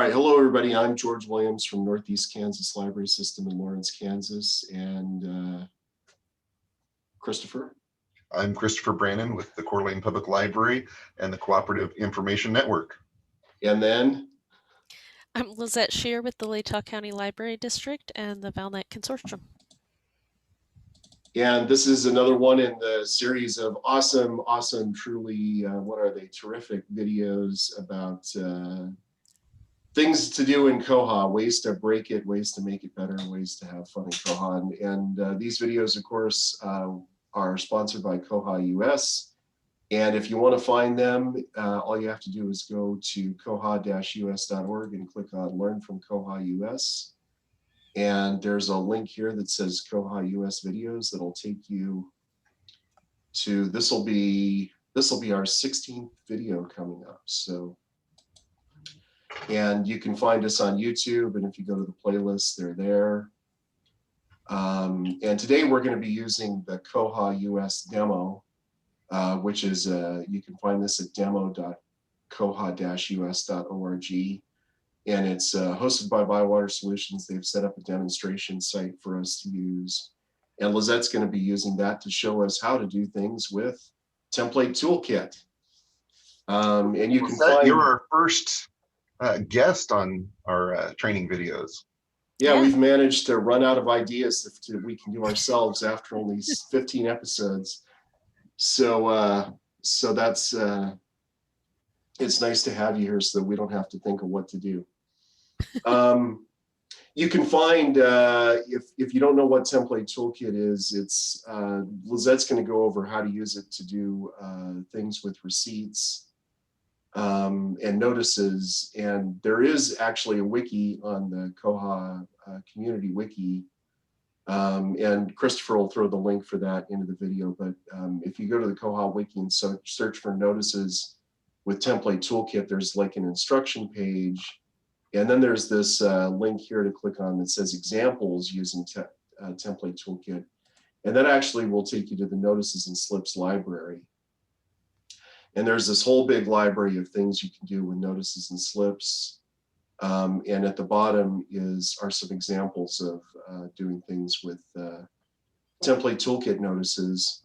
All right, hello everybody. I'm George Williams from Northeast Kansas Library System in Lawrence, Kansas, and Christopher. I'm Christopher Brannon with the Coeur d'Alene Public Library and the Cooperative Information Network. And then I'm Lisette Scheer with the Latah County Library District and the ValNet Consortium. And this is another one in the series of awesome, truly, what are they, terrific videos about things to do in Koha, ways to break it, ways to make it better, ways to have fun in Koha. And these videos, of course, are sponsored by koha-US. And if you want to find them, all you have to do is go to koha-us.org and click on Learn from Koha-US. And there's a link here that says Koha-US videos that'll take you to, this will be our 16th video coming up. So, and you can find us on YouTube, and if you go to the playlist, they're there. And today we're going to be using the Koha-US demo, which is, you can find this at demo.koha-us.org. And it's hosted by Bywater Solutions. They've set up a demonstration site for us to use. And Lisette's going to be using that to show us how to do things with Template Toolkit. And you can find... You're our first guest on our training videos. Yeah, we've managed to run out of ideas that we can do ourselves after only 15 episodes. So, so that's... it's nice to have you here so that we don't have to think of what to do. You can find, if you don't know what Template Toolkit is, it's, Lisette's going to go over how to use it to do things with receipts and notices. And there is actually a wiki on the Koha community wiki. And Christopher will throw the link for that into the video. But if you go to the Koha wiki and search for notices, with Template Toolkit, there's like an instruction page, and then there's this link here to click on that says examples using Template Toolkit, and that actually will take you to the notices and slips library. And there's this whole big library of things you can do with notices and slips, and at the bottom are some examples of doing things with Template Toolkit notices.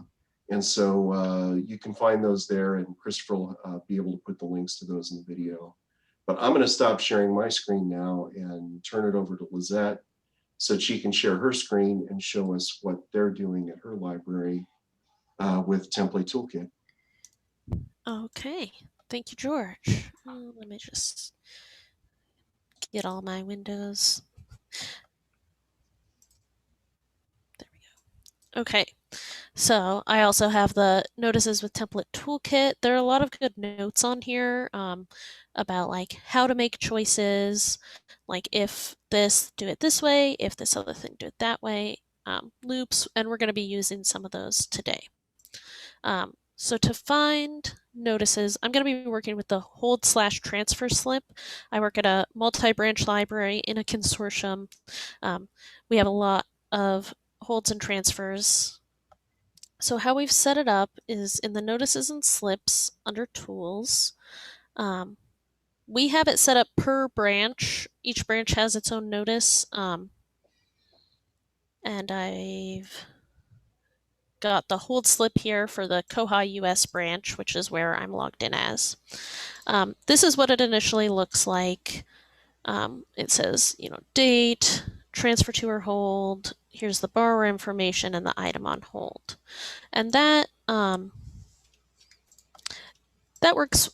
And so you can find those there, and Christopher will be able to put the links to those in the video. But I'm going to stop sharing my screen now and turn it over to Lisette so she can share her screen and show us what they're doing at her library with Template Toolkit. Okay, thank you, George. Let me just get all my windows. There we go. Okay. So I also have the notices with Template Toolkit. There are a lot of good notes on here about like how to make choices, like if this, do it this way, if this other thing, do it that way, loops, and we're going to be using some of those today. So to find notices, I'm going to be working with the hold/transfer slip. I work at a multi-branch library in a consortium. We have a lot of holds and transfers. So how we've set it up is in the notices and slips under tools. We have it set up per branch. Each branch has its own notice. And I've got the hold slip here for the Koha-US branch, which is where I'm logged in as. This is what it initially looks like. It says, date, transfer to or hold, here's the borrower information and the item on hold. And that works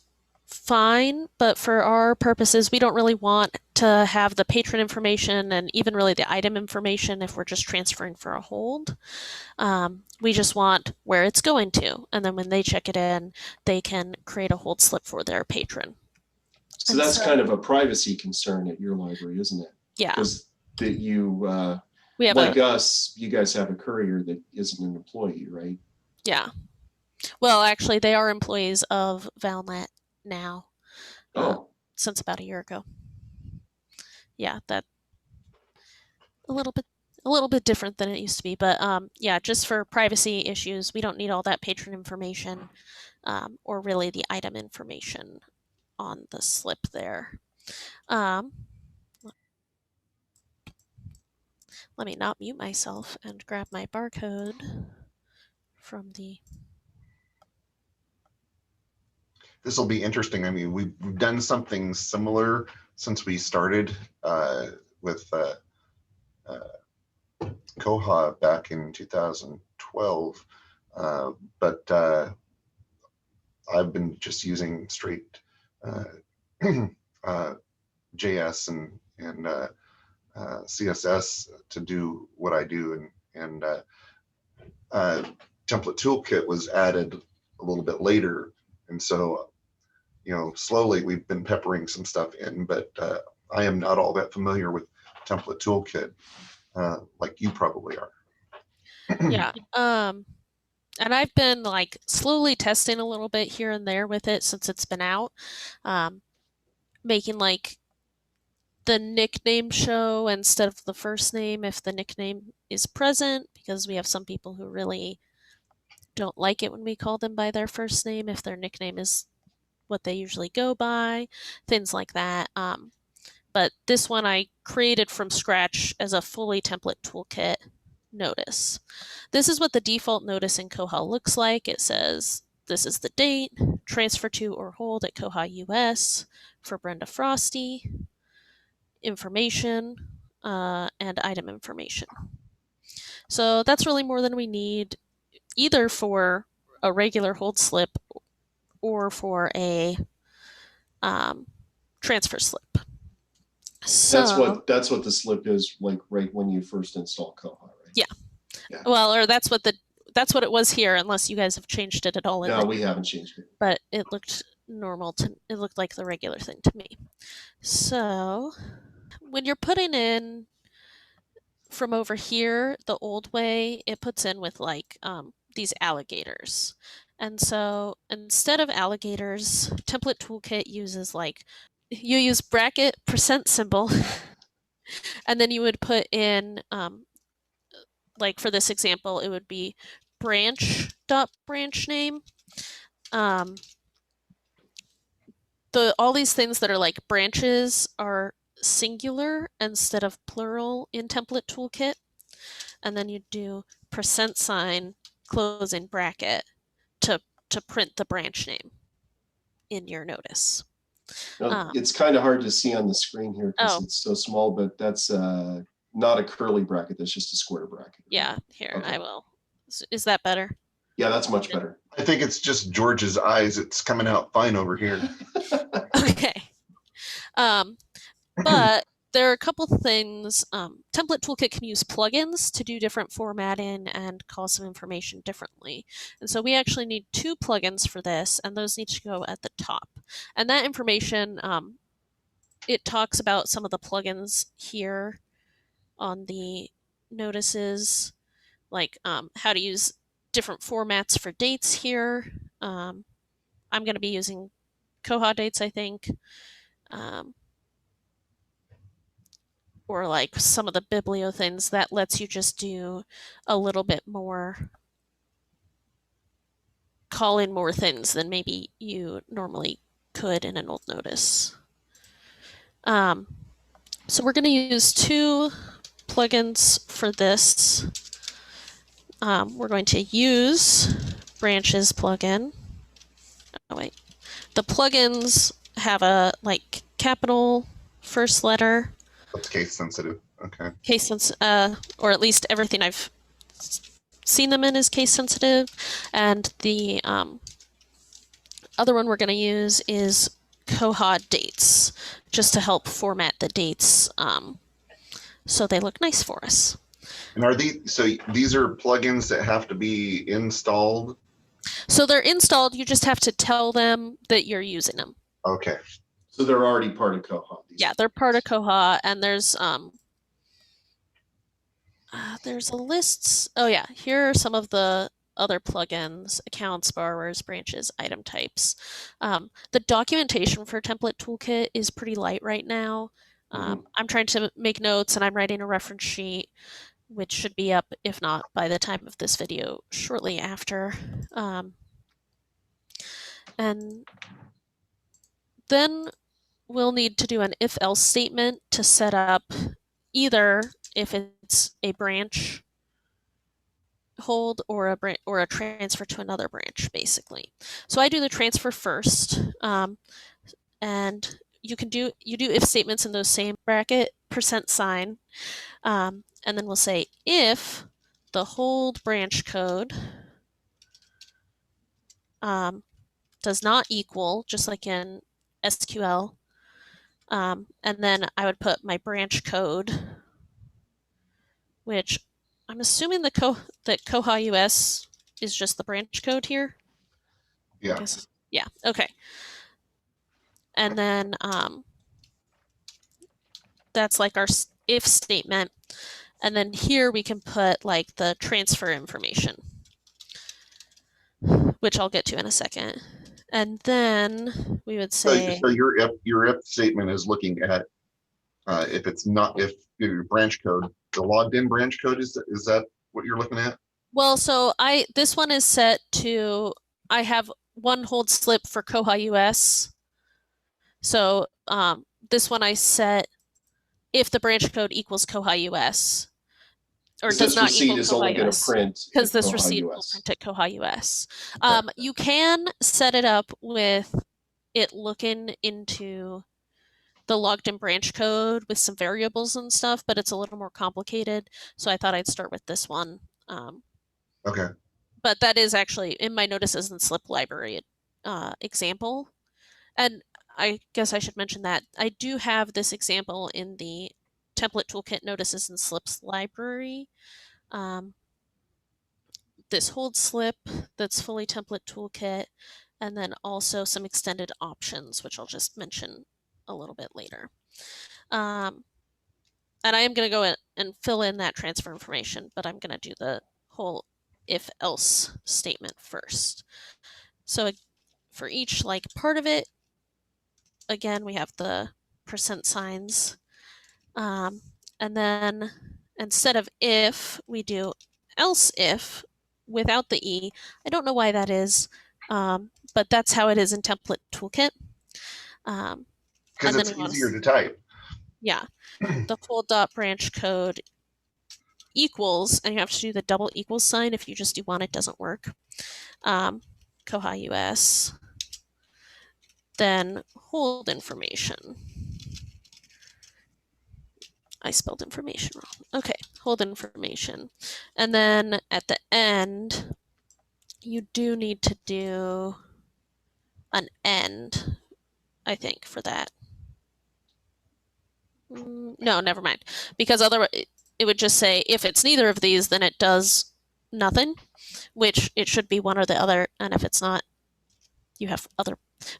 fine, but for our purposes, we don't really want to have the patron information and even really the item information if we're just transferring for a hold. We just want where it's going to, and then when they check it in, they can create a hold slip for their patron. So that's kind of a privacy concern at your library, isn't it? Yeah. Because that we have like us, you guys have a courier that isn't an employee, right? Yeah. Well, actually, they are employees of ValNet now. Since about a year ago. Yeah, that a little bit different than it used to be, but yeah, just for privacy issues, we don't need all that patron information or really the item information on the slip there. Um, let me not mute myself and grab my barcode from the. This will be interesting. I mean, we've done something similar since we started with Koha back in 2012, but I've been just using straight JS and CSS to do what I do, and Template Toolkit was added a little bit later, and so slowly we've been peppering some stuff in, but I am not all that familiar with Template Toolkit like you probably are. Yeah. And I've been like slowly testing a little bit here and there with it since it's been out, making like the nickname show instead of the first name if the nickname is present, because we have some people who really don't like it when we call them by their first name if their nickname is what they usually go by, things like that. But this one I created from scratch as a fully template toolkit notice. This is what the default notice in Koha looks like. It says, this is the date, transfer to or hold at koha-US for Brenda Frosty, information, and item information. So that's really more than we need, either for a regular hold slip or for a transfer slip. So That's what the slip is like right when you first install Koha, right? Yeah. Well, or that's what it was here, unless you guys have changed it at all. No, we haven't changed it. But it looked normal it looked like the regular thing to me. So when you're putting in from over here the old way, it puts in with like these alligators. And so instead of alligators, Template Toolkit uses like, you use bracket percent symbol, and then you would put in, like for this example, it would be branch name. All these things that are like branches are singular instead of plural in Template Toolkit. And then you do %, closing bracket to print the branch name in your notice. It's kind of hard to see on the screen here because it's so small, but that's not a curly bracket. That's just a square bracket. Yeah, here, okay. I will. Is that better? Yeah, that's much better. I think it's just George's eyes. It's coming out fine over here. Okay. But there are a couple things. Template Toolkit can use plugins to do different formatting and call some information differently. And so we actually need 2 plugins for this, and those need to go at the top. And that information, it talks about some of the plugins here on the notices, like how to use different formats for dates here. I'm going to be using Koha dates, I think. Or like some of the biblio things that lets you just do a little bit more, call in more things than maybe you normally could in an old notice. So we're going to use 2 plugins for this. We're going to use branches plugin. Oh wait, the plugins have a like capital first letter. That's case sensitive. Okay. Case sensitive, or at least everything I've seen them in is case sensitive. And the other one we're going to use is Koha dates, just to help format the dates so they look nice for us. And these are plugins that have to be installed? So they're installed, you just have to tell them that you're using them. Okay. So they're already part of Koha. Yeah, they're part of Koha, and there's a list. Oh yeah, here are some of the other plugins: accounts, borrowers, branches, item types. The documentation for Template Toolkit is pretty light right now. I'm trying to make notes, and I'm writing a reference sheet, which should be up, if not by the time of this video, shortly after. And then we'll need to do an if-else statement to set up either if it's a branch hold or a transfer to another branch, basically. So I do the transfer first, and you do if statements in those same bracket %, and then we'll say if the hold branch code does not equal, just like in SQL, and then I would put my branch code, which I'm assuming that koha-US is just the branch code here. Yeah. I guess. Yeah. Okay. And then that's like our if statement. And then here we can put like the transfer information, which I'll get to in a second. And then we would say. So your if statement is looking at if it's not, if your branch code, the logged in branch code, is that what you're looking at? Well, so this one is set to, I have one hold slip for koha-US. So this one I set if the branch code equals koha-US or does this not receipt equal is only going to koha-US. print Because at this receipt will koha-US. print at koha-US. Okay. You can set it up with it looking into the logged in branch code with some variables and stuff, but it's a little more complicated. So I thought I'd start with this one. Okay. But that is actually in my notices and slip library example. And I guess I should mention that I do have this example in the Template Toolkit notices and slips library. This hold slip that's fully Template Toolkit, and then also some extended options, which I'll just mention a little bit later. And I am going to go in and fill in that transfer information, but I'm going to do the whole if-else statement first. So for each like part of it, again, we have the %. And then instead of if, we do else if without the E. I don't know why that is, but that's how it is in Template Toolkit. Because it's easier to type. Yeah. The full dot branch code equals, and you have to do the double equals sign. If you just do one, it doesn't work. koha-US, then hold information. I spelled information wrong. Okay, hold information. And then at the end, you do need to do an end, I think, for that. No, never mind. Because otherwise, it would just say if it's neither of these, then it does nothing, which it should be one or the other. And if it's not, you have other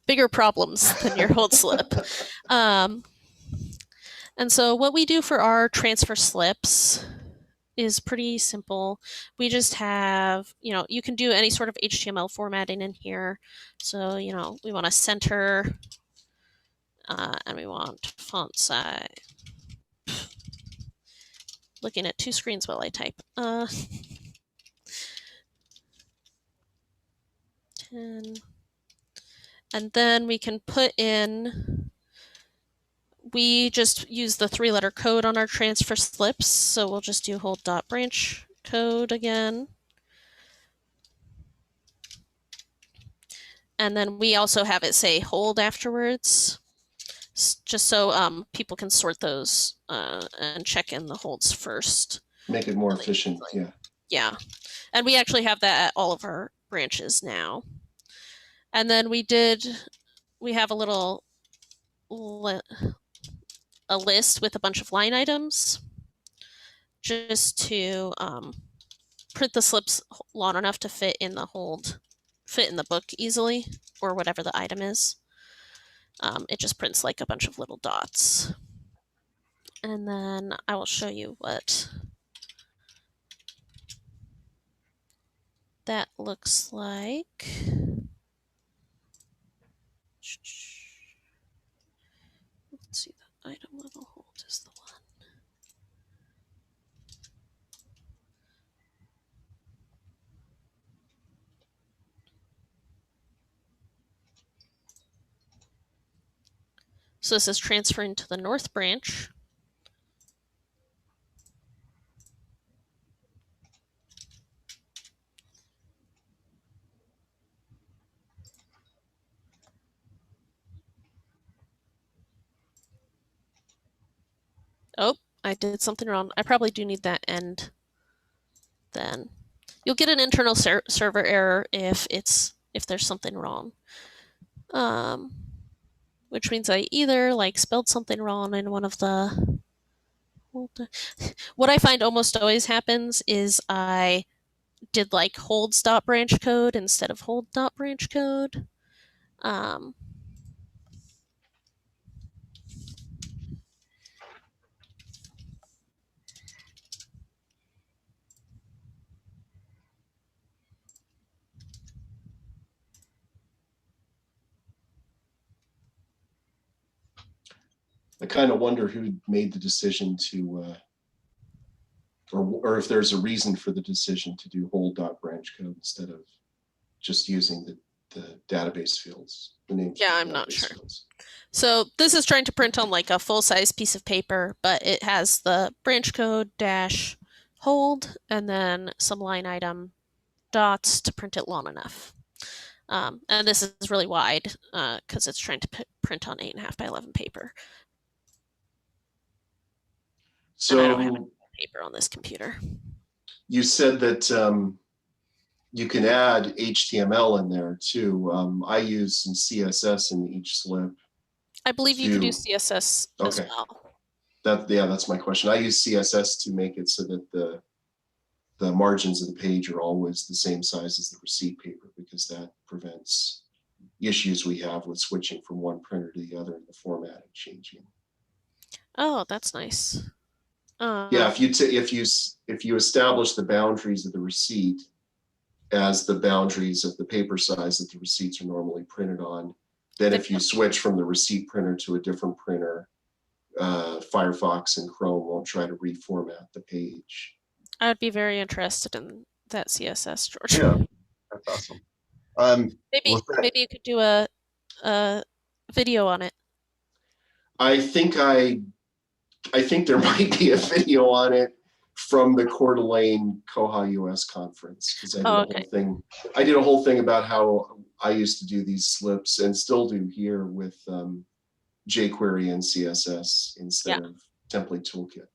bigger problems than your hold slip. And so what we do for our transfer slips is pretty simple. We just have, you can do any sort of HTML formatting in here. So, we want to center and we want font size. Looking at two screens while I type. 10. And then we can put in, we just use the 3-letter code on our transfer slips. So we'll just do hold dot branch code again. And then we also have it say hold afterwards, just so people can sort those and check in the holds first. Make it more efficient, yeah. Yeah, and we actually have that at all of our branches now. And then we have a little a list with a bunch of line items just to print the slips long enough to fit in the book easily, or whatever the item is. It just prints like a bunch of little dots. And then I will show you what that looks like. Let's see, the item level hold is the one. So this is transferring to the north branch. Oh, I did something wrong. I probably do need that end then. You'll get an internal server error if there's something wrong. Which means I either like spelled something wrong in one of the. What I find almost always happens is I did like hold stop branch code instead of hold dot branch code. I kind of wonder who made the decision to, or if there's a reason for the decision to do whole dot branch code instead of just using the database fields, the names. Yeah, of the I'm not database sure. fields. So this is trying to print on like a full-size piece of paper, but it has the branch code dash hold and then some line item dots to print it long enough. And this is really wide because it's trying to print on 8.5 by 11 paper. And I don't have So paper on this computer. you said that you can add HTML in there too. I use some CSS in each slip. I believe you could do CSS as Okay. well. That's my question. I use CSS to make it so that the margins of the page are always the same size as the receipt paper, because that prevents issues we have with switching from one printer to the other and the formatting changing. Oh, that's nice. Yeah, if you establish the boundaries of the receipt as the boundaries of the paper size that the receipts are normally printed on, then if you switch from the receipt printer to a different printer, Firefox and Chrome won't try to reformat the page. I would be very interested in that CSS, George. Yeah, that's awesome. Maybe you could do a video on it. I think there might be a video on it from the Coeur d'Alene koha-US conference, because I did a whole thing about how I used to do these slips and still do here with jQuery and CSS instead of Template Toolkit.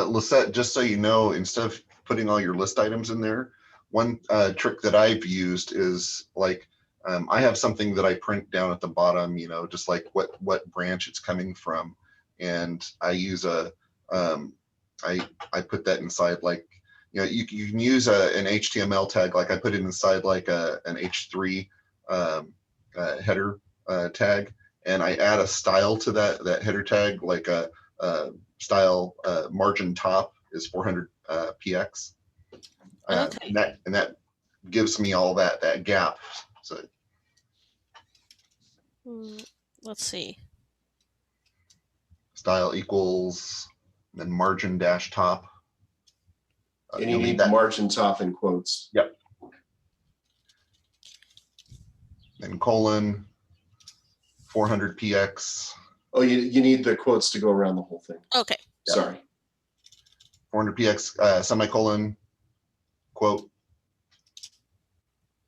Lisette, just so you know, instead of putting all your list items in there, one trick that I've used is like, I have something that I print down at the bottom, you know, just like what branch it's coming from. And I use I put that inside, like, you know, you can use an HTML tag, like I put it inside like an H3 header tag, and I add a style to that header tag, like a style margin top is 400 px. Okay. And that gives me all that gap. So let's see. Style equals, then margin dash top. And you need the margin top in quotes. Yep. Then colon 400 px. Oh, you need the quotes to go around the whole thing. Okay. Sorry. 400 px semicolon quote,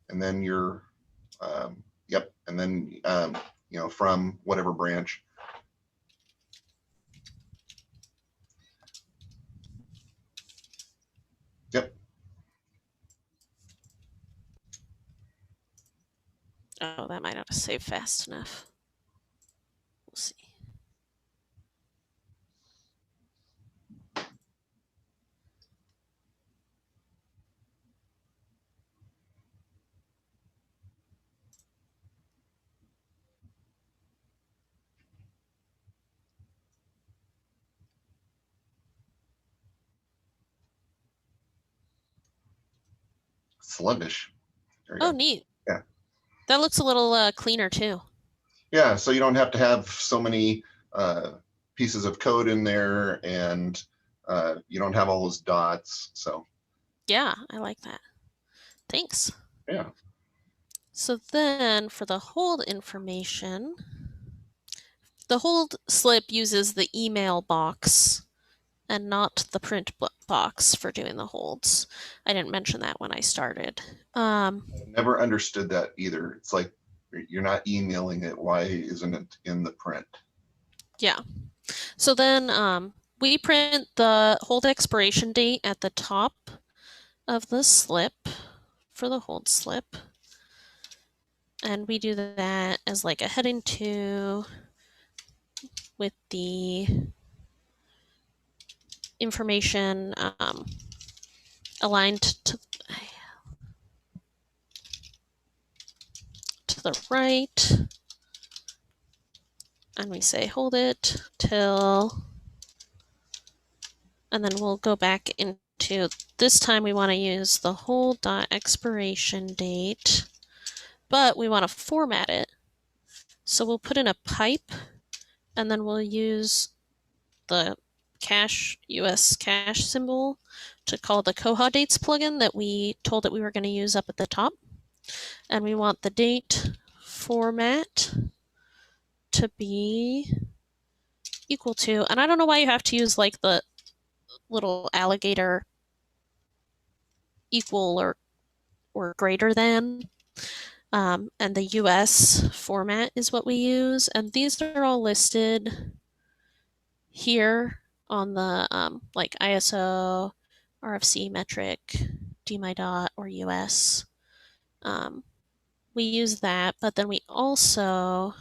and then your yep, and then you know, from whatever branch. Yep. Oh, that might not have saved fast enough. We'll see. Sluggish. Oh, neat. Yeah. That looks a little cleaner too. Yeah, so you don't have to have so many pieces of code in there, and you don't have all those dots. So yeah, I like that. Thanks. Yeah. So then for the hold information, the hold slip uses the email box and not the print box for doing the holds. I didn't mention that when I started. I've never understood that either. It's like you're not emailing it. Why isn't it in the print? Yeah. So then we print the hold expiration date at the top of the slip for the hold slip. And we do that as like a heading 2 with the information aligned to the right. And we say hold it till, and then we'll go back into, this time we want to use the hold dot expiration date, but we want to format it. So we'll put in a pipe, and then we'll use the US cache symbol to call the koha-dates plugin that we told that we were going to use up at the top. And we want the date format to be equal to, and I don't know why you have to use like the little alligator equal or greater than. And the US format is what we use. And these are all listed here on the like ISO, RFC metric, DMI or US. We use that, but then we also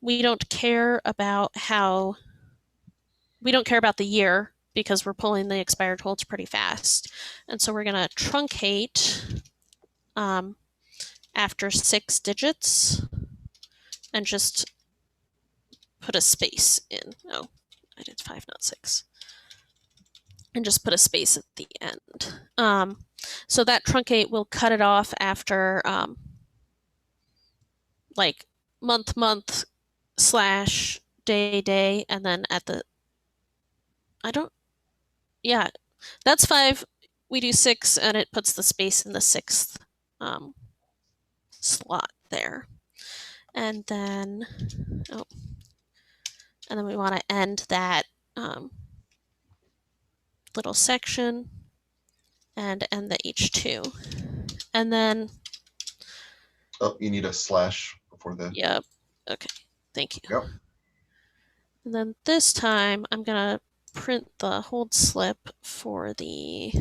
we don't care about the year because we're pulling the expired holds pretty fast. And so we're going to truncate after 6 digits and just put a space in. Oh, I did 5, not 6. And just put a space at the end. So that truncate will cut it off after like month slash day, and then at the, that's 5. We do 6, and it puts the space in the 6th slot there. And then, and then we want to end that little section and end the H2. And then, oh, you need a slash before the. Yep. Okay. Thank you. Yep. And then this time I'm going to print the hold slip for the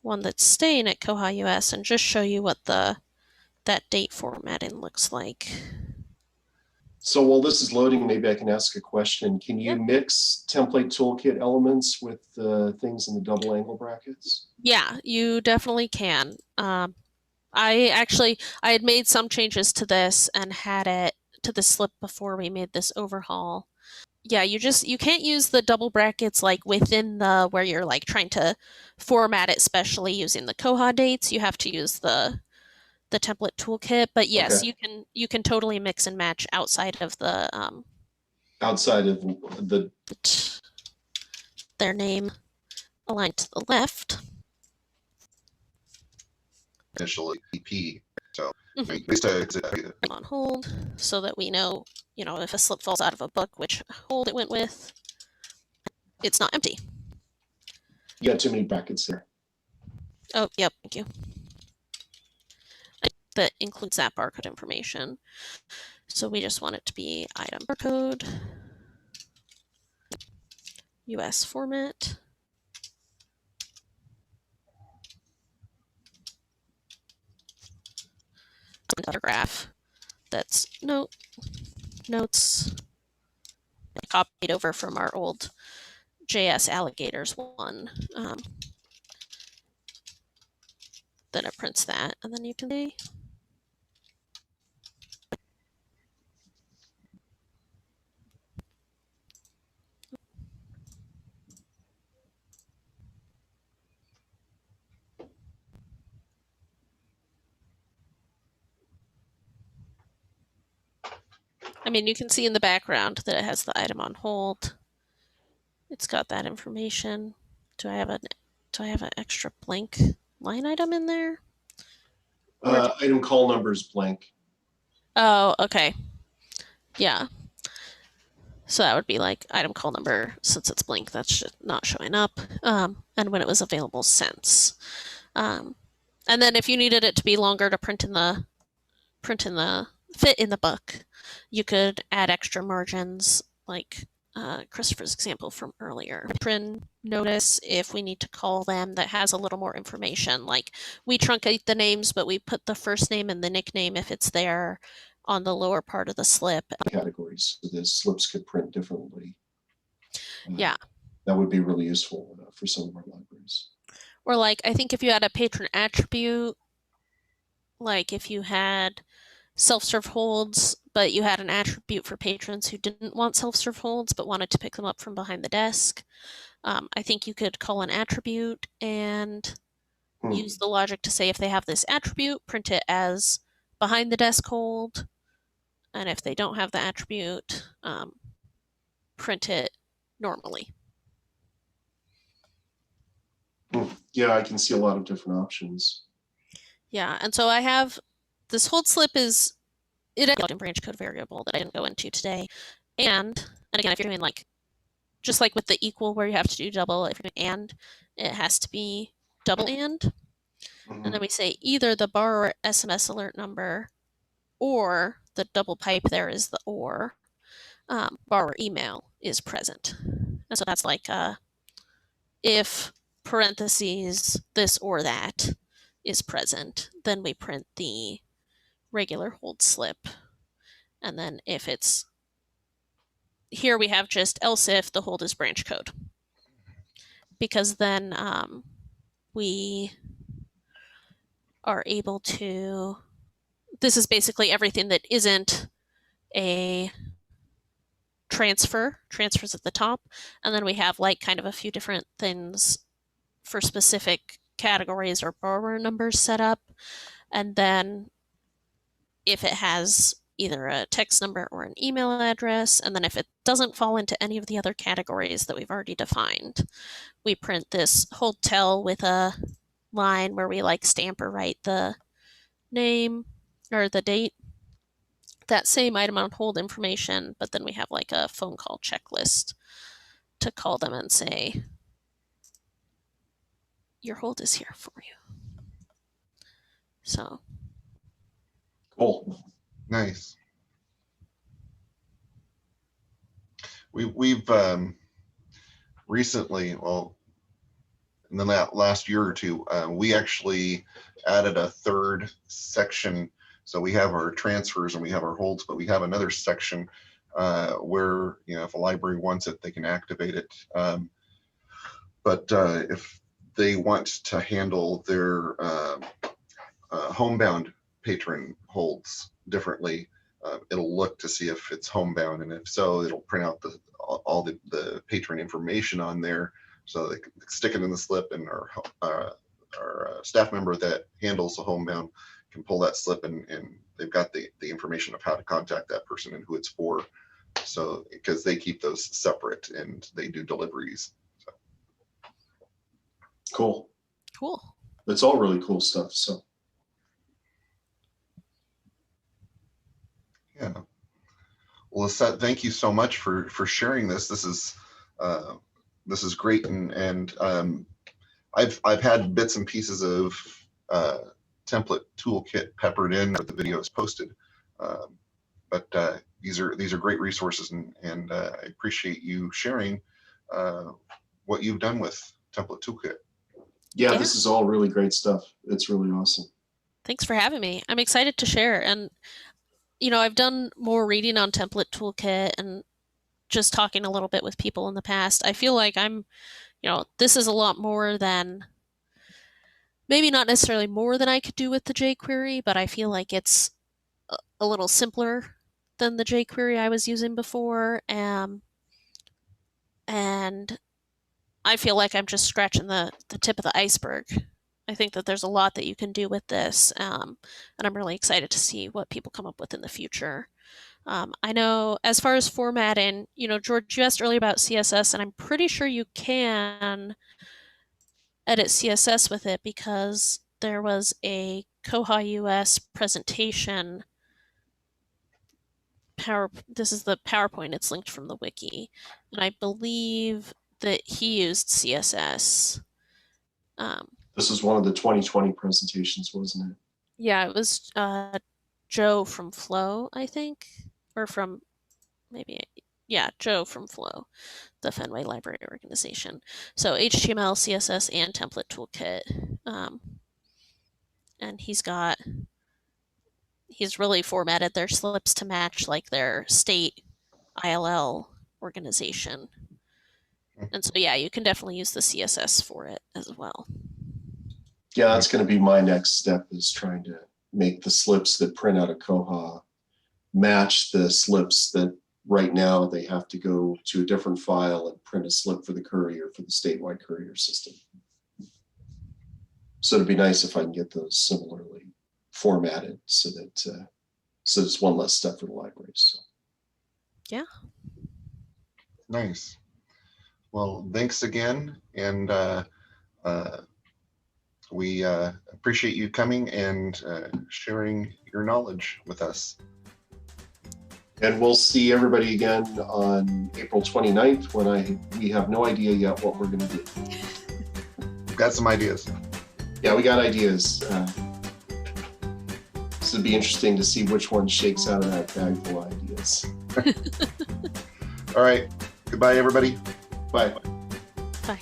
one that's staying at koha-US and just show you what that date formatting looks like. So while this is loading, maybe I can ask a question. Can you mix Template Toolkit elements with things in the double angle brackets? Yeah, you definitely can. I had made some changes to this and had it to the slip before we made this overhaul. Yeah, you can't use the double brackets like within the where you're like trying to format it, especially using the koha dates. You have to use the template toolkit, but yes, Okay. you can totally mix and match outside of the outside of the their name aligned to the left. Initially EP. So On hold so that we know, if a slip falls out of a book, which hold it went with, it's not empty. You got too many brackets there. Oh, yep, thank you. That includes that barcode information. So we just want it to be item barcode, US format. Another graph that's notes copied over from our old JS alligators one. Then it prints that, and then you can see. I mean, you can see in the background that it has the item on hold. It's got that information. Do I have an extra blank line item in there? Item call number is blank. Oh, okay. Yeah. So that would be like item call number, since it's blank, that's just not showing up. And when it was available since. Um, and then if you needed it to be longer to print in the fit in the book, you could add extra margins, like Christopher's example from earlier. Print notice if we need to call them that has a little more information. Like we truncate the names, but we put the first name and the nickname if it's there on the lower part of the slip. Categories, so the slips could print differently. Yeah. That would be really useful for some of our libraries. Or like I think if you had a patron attribute, like if you had self-serve holds, but you had an attribute for patrons who didn't want self-serve holds but wanted to pick them up from behind the desk, I think you could call an attribute and use the logic to say if they have this attribute, print it as behind the desk hold, and if they don't have the attribute, print it normally. Yeah, I can see a lot of different options. Yeah, and so I have this hold slip is it in branch code variable that I didn't go into today, and again, if you're doing like just like with the equal where you have to do double, if you're doing and, it has to be double and. And then we say either the borrower SMS alert number or the double pipe there is the or borrower email is present. And so that's like if parentheses this or that is present, then we print the regular hold slip. And then if it's here, we have just else if the hold is branch code, because then we are able to. This is basically everything that isn't a transfers at the top, and then we have like kind of a few different things for specific categories or borrower numbers set up, and then if it has either a text number or an email address, and then if it doesn't fall into any of the other categories that we've already defined, we print this hold tell with a line where we like stamp or write the name or the date, that same item on hold information, but then we have like a phone call checklist to call them and say, your hold is here for you. So cool. Nice. We've recently, well, in the last year or two, we actually added a third section. So we have our transfers and we have our holds, but we have another section where, you know, if a library wants it, they can activate it. But if they want to handle their homebound patron holds differently, it'll look to see if it's homebound, and if so, it'll print out all the patron information on there, so they can stick it in the slip, and our staff member that handles the homebound can pull that slip, and they've got the information of how to contact that person and who it's for. So because they keep those separate and they do deliveries. So. Cool. It's all really cool stuff. So. Yeah. Well, Lisette, thank you so much for sharing this. This is great, and I've had bits and pieces of Template Toolkit peppered in where the video is posted, but these are great resources, and I appreciate you sharing what you've done with Template Toolkit. Yeah, this is all really great stuff. It's really awesome. Thanks for having me. I'm excited to share, and you know, I've done more reading on Template Toolkit and just talking a little bit with people in the past. I feel like I'm, you know, this is a lot more than, maybe not necessarily more than I could do with the jQuery, but I feel like it's a little simpler than the jQuery I was using before. And I feel like I'm just scratching the tip of the iceberg. I think that there's a lot that you can do with this, and I'm really excited to see what people come up with in the future. I know as far as formatting, you know, George, you asked earlier about CSS, and I'm pretty sure you can edit CSS with it because there was a koha-US presentation this is the PowerPoint. It's linked from the wiki, and I believe that he used CSS. This is one of the 2020 presentations, wasn't it? Yeah, it was Joe from Flow, I think, or from maybe Joe from Flow, the Fenway Library Organization. So HTML, CSS, and Template Toolkit, and he's really formatted their slips to match like their state ILL organization. And so, yeah, you can definitely use the CSS for it as well. Yeah, that's going to be my next step, is trying to make the slips that print out of Koha match the slips that right now they have to go to a different file and print a slip for the courier, for the statewide courier system. So it'd be nice if I can get those similarly formatted so that so it's one less step for the libraries. So. Yeah. Nice. Well, thanks again, and we appreciate you coming and sharing your knowledge with us. And we'll see everybody again on April 29th when we have no idea yet what we're going to do. We've got some ideas. Yeah, we got ideas. This would be interesting to see which one shakes out of that bag full of ideas. All right. Goodbye, everybody. Bye. Bye.